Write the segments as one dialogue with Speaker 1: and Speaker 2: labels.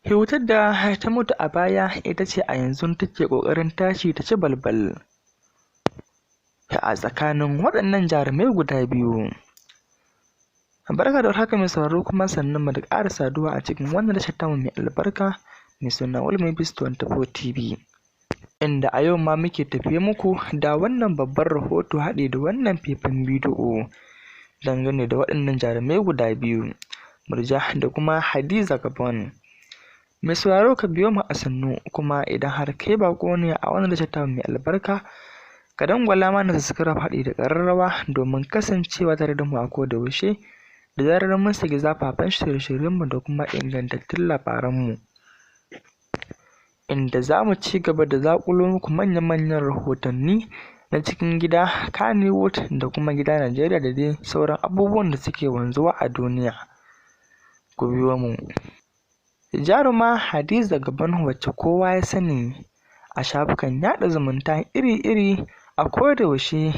Speaker 1: Kyautar da ta mutu a baya ita ce a yanzu take ƙoƙarin tashi ta ci balbal a tsakanin waɗannan jarumai guda biyu. Barka da warhaka mai sauraro, kuma sannunmu da ƙara saduwa a cikin wannan tashar tamu mai albarka mai suna Olmovies 24 TV, inda a yau ma muke tafiye muku da wannan babban rahoto haɗe da wannan faifan bidiyo dangane da waɗannan jarumai guda biyu, Murja da kuma Hadiza Gabon. Mai sauraro ka biyo mu a sannu, kuma idan har kai baƙo ne a wannan tashar tamu mai albarka, ka dangwala mana subscribe haɗi da ƙararrawa domin kasancewa tare da mu a koda yaushe da zarar mun saki zafafan shirye-shiryenmu da kuma ingantattun labaranmu, inda za mu ci gaba da zaƙulo muku manya-manyan rahotanni na cikin gida Kannywood da kuma gida Najeriya da dai sauran abubuwan da suke wanzuwa a duniya. Ku biyo mu. Jaruma Hadiza Gabon, wacce kowa ya sani a shafukan yaɗa zumunta iri-iri a koda yaushe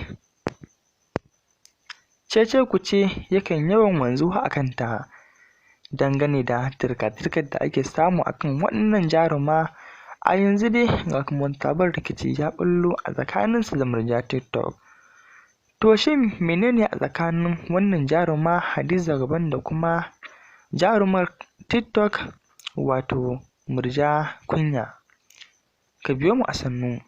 Speaker 1: cece-kuce yakan yawan wanzuwa a kanta dangane da turka-turkar da ake samu a kan waɗannan jaruma. A yanzu dai ga kuma wani sabon rikici ya ɓullo a tsakaninsu da Murja TikTok. To shin menene a tsakanin wannan jaruma Hadiza Gabon da kuma jarumar TikTok wato Murja Kunya? Ka biyo mu a sannu.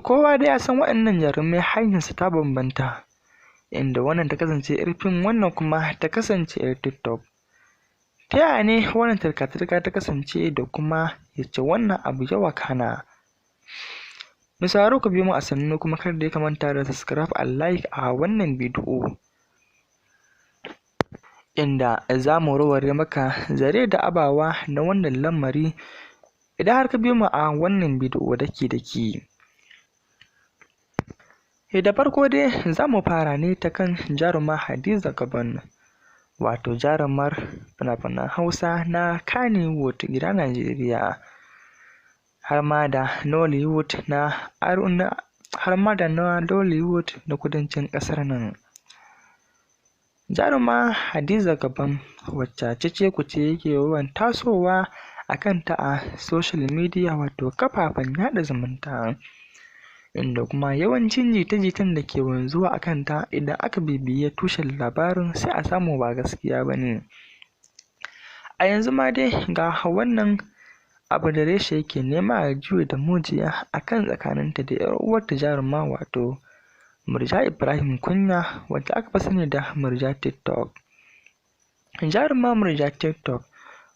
Speaker 1: Kowa dai ya san waɗannan jarumai hanyarsu ta bambanta, inda wannan ta kasance 'yar fim, wannan kuma ta kasance 'yar TikTok. Ta yaya ne wannan turka-turka ta kasance da kuma yace wannan abu ya wakana? Mai sauraro ka biyo mu a sannu, kuma kar dai ka manta da subscribe and like a wannan bidiyo, inda za mu warware maka zare da abawa na wannan lamari idan har ka biyo mu a wannan bidiyo daki-daki. Da farko dai za mu fara ne ta kan jaruma Hadiza Gabon, wato jarumar fina-finan Hausa na Kannywood gida Najeriya, har ma da Nollywood na Dollywood na kudancin ƙasar nan. Jaruma Hadiza Gabon, wacce cece-kuce yake yawan tasowa a kanta a social media wato kafafen yaɗa zumunta, inda kuma yawancin jita-jitan da ke wanzuwa a kanta idan aka bibiye tushen labarin sai a samu ba gaskiya ba ne. A yanzu ma dai ga wannan abu da reshe yake nema ya juye da mujiya a kan tsakaninta da 'yar uwarta jaruma wato Murja Ibrahim Kunya, wadda aka fi sani da Murja TikTok. Jaruma Murja TikTok,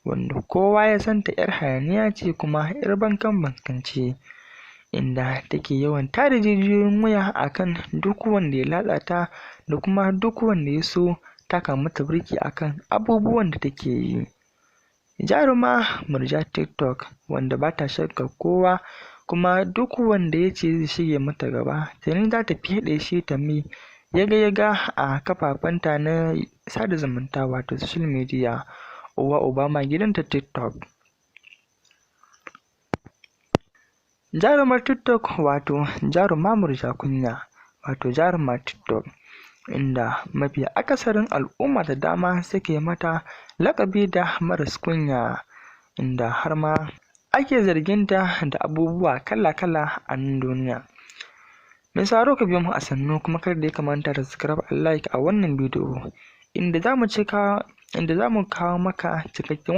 Speaker 1: wanda kowa ya santa 'yar hayaniya ce kuma 'yar bankan-ce, inda take yawan tada jijiyoyin wuya a kan duk wanda ya latsa ta da kuma duk wanda ya so taka mata birki a kan abubuwan da take yi. Jaruma Murja TikTok, wanda ba ta shakkar kowa, kuma duk wanda ya ce zai shige mata gaba tuni za ta feɗe shi ta mai yaga-yaga a kafafenta na sada zumunta wato social media, uwa uba ma gidanta TikTok. Jarumar TikTok wato jaruma Murja Kunya, wato jarumar TikTok, inda mafi akasarin al'umma da dama suke mata laƙabi da maras kunya, inda har ma ake zarginta da abubuwa kala-kala a nan duniya. Mai sauraro ka biyo mu a sannu, kuma kar dai ka manta da subscribe and like a wannan bidiyo, inda za mu kawo maka cikakken